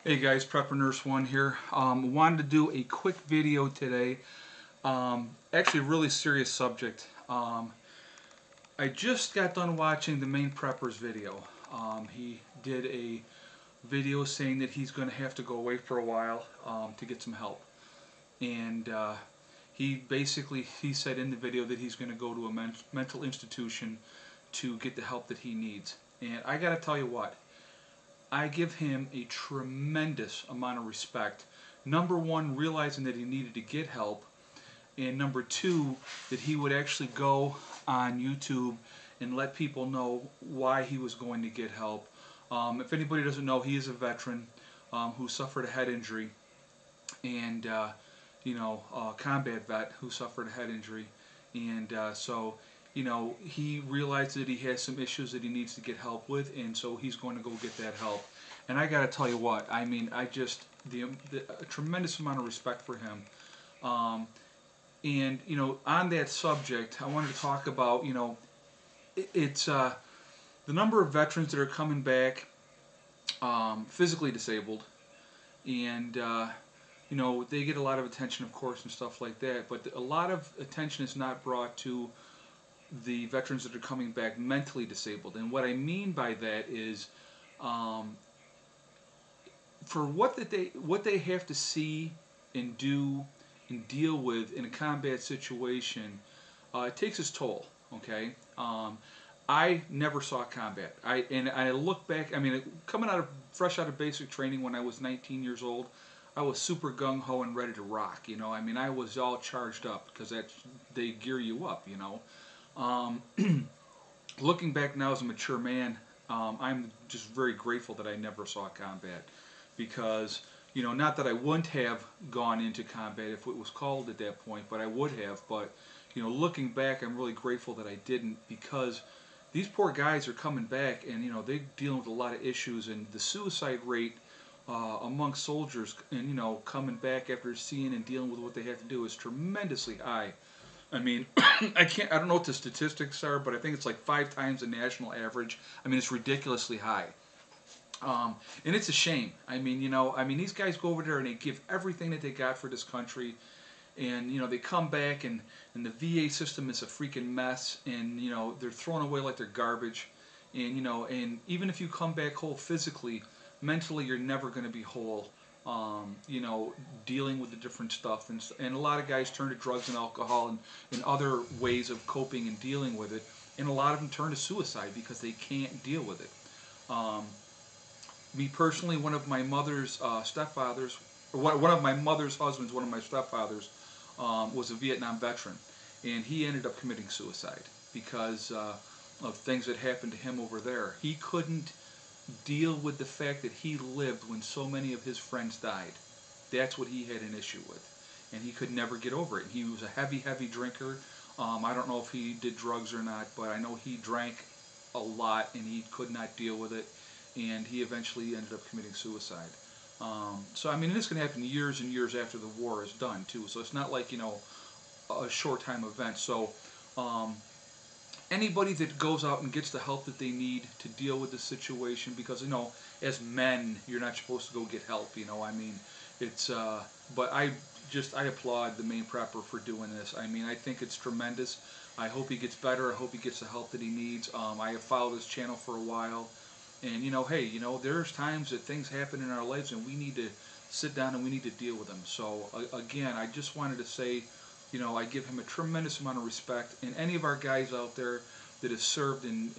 Hey guys, Prepper Nurse 1 here. Wanted to do a quick video today. Actually, a really serious subject. I just got done watching the MAINEPREPPER's video. He did a video saying that he's going to have to go away for a while to get some help. And he said in the video that he's going to go to a mental institution to get the help that he needs. And I got to tell you what. I give him a tremendous amount of respect. Number one, realizing that he needed to get help, and number two, that he would actually go on YouTube and let people know why he was going to get help. If anybody doesn't know, he is a veteran who suffered a head injury, and a combat vet who suffered a head injury, and he realized that he has some issues that he needs to get help with, and so he's going to go get that help. And I got to tell you what, I mean, a tremendous amount of respect for him. And on that subject, I wanted to talk about, it's the number of veterans that are coming back physically disabled, and they get a lot of attention, of course, and stuff like that, but a lot of attention is not brought to the veterans that are coming back mentally disabled. And what I mean by that is, for what they have to see and do and deal with in a combat situation, it takes its toll. Okay, I never saw combat. I look back. I mean, coming fresh out of basic training when I was 19 years old, I was super gung ho and ready to rock. I mean, I was all charged up because they gear you up. Looking back now as a mature man, I'm just very grateful that I never saw combat, because not that I wouldn't have gone into combat if it was called at that point, but I would have. But looking back, I'm really grateful that I didn't, because these poor guys are coming back, and they're dealing with a lot of issues, and the suicide rate among soldiers, and coming back after seeing and dealing with what they have to do is tremendously high. I mean, I don't know what the statistics are, but I think it's like 5 times the national average. I mean, it's ridiculously high. And it's a shame. I mean, these guys go over there and they give everything that they got for this country, and they come back, and the VA system is a freaking mess, and they're thrown away like they're garbage, and and even if you come back whole physically, mentally you're never going to be whole. Dealing with the different stuff, and a lot of guys turn to drugs and alcohol and other ways of coping and dealing with it, and a lot of them turn to suicide because they can't deal with it. Me personally, one of my mother's stepfathers, one of my mother's husbands, one of my stepfathers, was a Vietnam veteran, and he ended up committing suicide because of things that happened to him over there. He couldn't deal with the fact that he lived when so many of his friends died. That's what he had an issue with, and he could never get over it. He was a heavy drinker. I don't know if he did drugs or not, but I know he drank a lot, and he could not deal with it, and he eventually ended up committing suicide. So I mean, this can happen years and years after the war is done too, so it's not like a short time event. So anybody that goes out and gets the help that they need to deal with the situation, because as men you're not supposed to go get help. I mean, it's but I applaud the MAINEPREPPER for doing this. I mean, I think it's tremendous. I hope he gets better. I hope he gets the help that he needs. I have followed his channel for a while, and hey, there's times that things happen in our lives and we need to sit down and we need to deal with them. So again, I just wanted to say, I give him a tremendous amount of respect, and any of our guys out there that have served in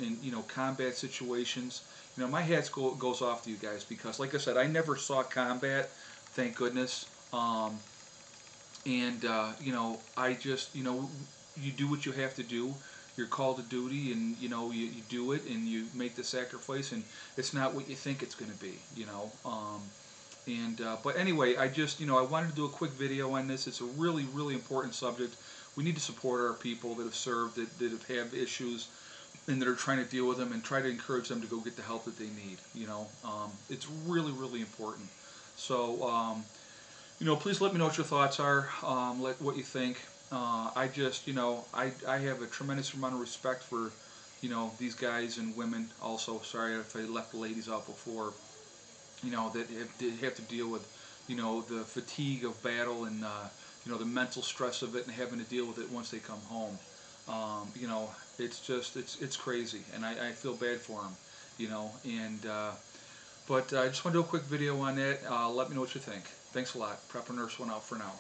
combat situations, my hat goes off to you guys, because like I said, I never saw combat, thank goodness. I just, you do what you have to do. You're called to duty, and you do it, and you make the sacrifice, and it's not what you think it's going to be. But anyway, I wanted to do a quick video on this. It's a really important subject. We need to support our people that have served, that have had issues, and that are trying to deal with them, and try to encourage them to go get the help that they need. It's really important. So, please let me know what your thoughts are. What you think. I have a tremendous amount of respect for, these guys and women also. Sorry if I left the ladies out before. you know, that have to deal with, you know, the fatigue of battle and you know, the mental stress of it and having to deal with it once they come home. You know, it's just it's crazy, and I feel bad for them, you know. And but I just want to do a quick video on that. Let me know what you think. Thanks a lot. Prepper Nurse 1 out for now.